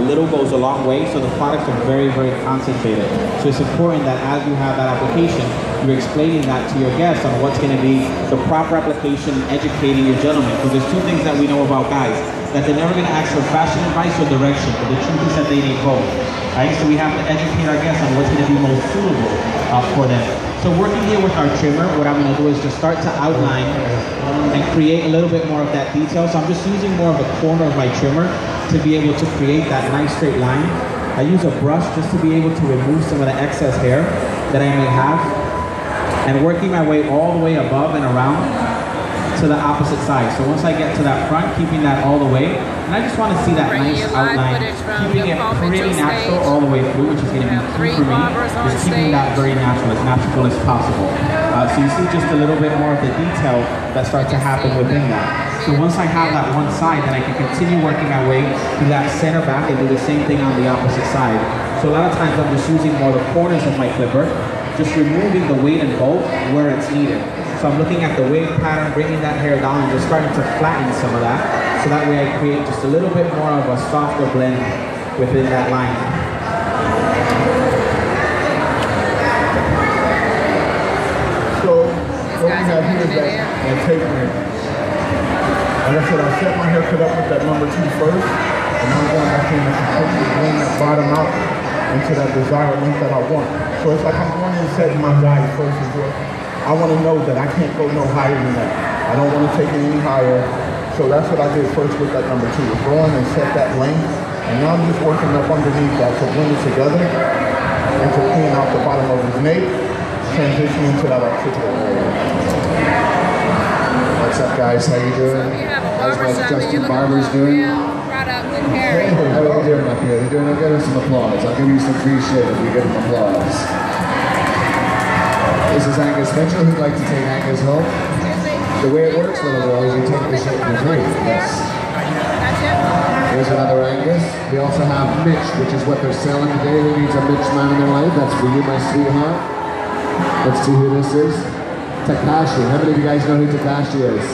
Little goes a long way, so the products are very, very concentrated. So it's important that as you have that application, you're explaining that to your guests on what's going to be the proper application, educating your gentleman. Because there's two things that we know about guys, that they're never going to ask for fashion advice or direction, but the truth is that they need both. Right? So we have to educate our guests on what's going to be most suitable for them. So working here with our trimmer, what I'm going to do is just start to outline and create a little bit more of that detail. So I'm just using more of a corner of my trimmer to be able to create that nice straight line. I use a brush just to be able to remove some of the excess hair that I may have, and working my way all the way above and around to the opposite side. So once I get to that front, keeping that all the way, and I just want to see that nice outline, keeping it pretty natural all the way through, which is going to be key for me, is keeping that very natural as possible. So you see just a little bit more of the detail that starts to happen within that. So once I have that one side, then I can continue working my way to that center back and do the same thing on the opposite side. So a lot of times I'm just using more the corners of my clipper, just removing the weight and bulk where it's needed. So I'm looking at the wave pattern, bringing that hair down and just starting to flatten some of that. So that way I create just a little bit more of a softer blend within that line. So what we have here is that tapering. Like I said, I set my haircut up with that number 2 first, and I'm going back in and completely blend that bottom out into that desired length that I want. So it's like I'm going in and setting my guide first as well. I want to know that I can't go no higher than that. I don't want to take it any higher. So that's what I did first with that number 2. Go in and set that length, and now I'm just working up underneath that to blend it together and to clean out the bottom of his nape, transitioning to that articulate area. What's up, guys? How you doing? How's my Justin Barbers doing? How are you doing up here? They're doing okay? Give them some applause. I'll give you some free shit if you give them applause. This is Angus Mitchell. Who'd like to take Angus home? The way it works, little girl, is you take the shit for free. Yes. Here's another Angus. We also have Mitch, which is what they're selling today. Who needs a Mitch man in their life? That's for you, my sweetheart. Let's see who this is. Takashi. How many of you guys know who Takashi is?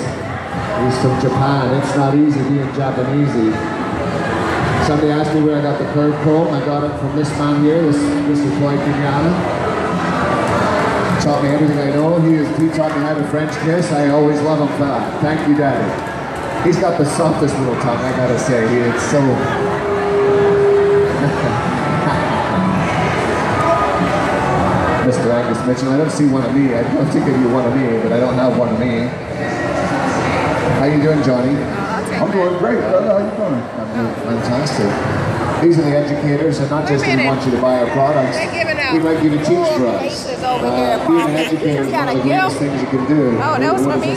He's from Japan. It's not easy being Japanesey. Somebody asked me where I got the curve comb. I got it from this man here, this Mr. Floyd Kenyatta. Taught me everything I know. He taught me how to French kiss. I always love him for that. Thank you, Daddy. He's got the softest little tongue, I gotta say. It's so... Mr. Angus Mitchell. I don't see one of me. I'd love to give you one of me, but I don't have one of me. How you doing, Johnny? I'm doing great, brother. How you doing? I'm doing fantastic. These are the educators, and not just that we want you to buy our products. We'd like you to teach for us. Being an educator is one of the greatest things you can do. Oh, that was for me?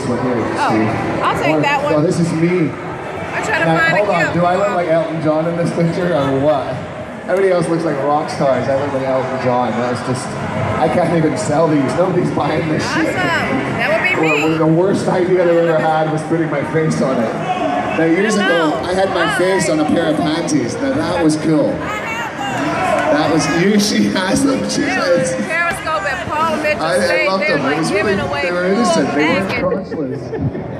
I'll take that one. Oh, this is me. I'm trying to find hold on, do I look like Elton John in this picture, or what? Everybody else looks like rock stars. I look like Elton John. That's just... I can't even sell these. Nobody's buying this shit. Awesome. That would be me. The worst idea I ever had was putting my face on it. Now years ago, I had my face on a pair of panties. Now that was cool. That was you. She has them. She has. Periscope and Paul Mitchell I loved them. It was really, they were innocent. They weren't crotchless.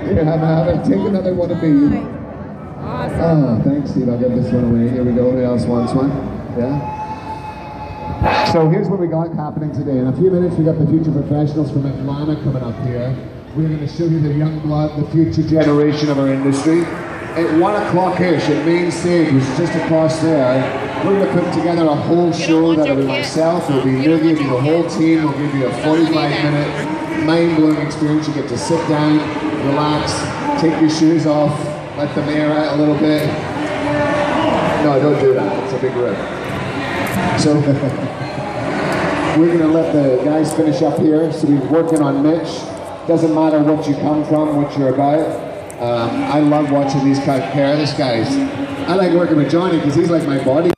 Here, have it. Take another one of me. Awesome. Oh, thanks, Steve. I'll give this one away. Here we go. Who else wants one? Yeah. So here's what we got happening today. In a few minutes, we got the future professionals from Atlanta coming up here. We're going to show you the young blood, the future generation of our industry. At 1 o'clock ish, at main stage, which is just across there, we're going to put together a whole show that'll be myself, it'll be Nuggie, it'll be the whole team. We'll give you a 45-minute, mind-blowing experience. You get to sit down, relax, take your shoes off, let them air out a little bit. No, don't do that. It's a big rip. So we're going to let the guys finish up here. So we're working on Mitch. Doesn't matter what you come from, what you're about. I love watching these guys pair. This guy's. I like working with Johnny because he's like my body.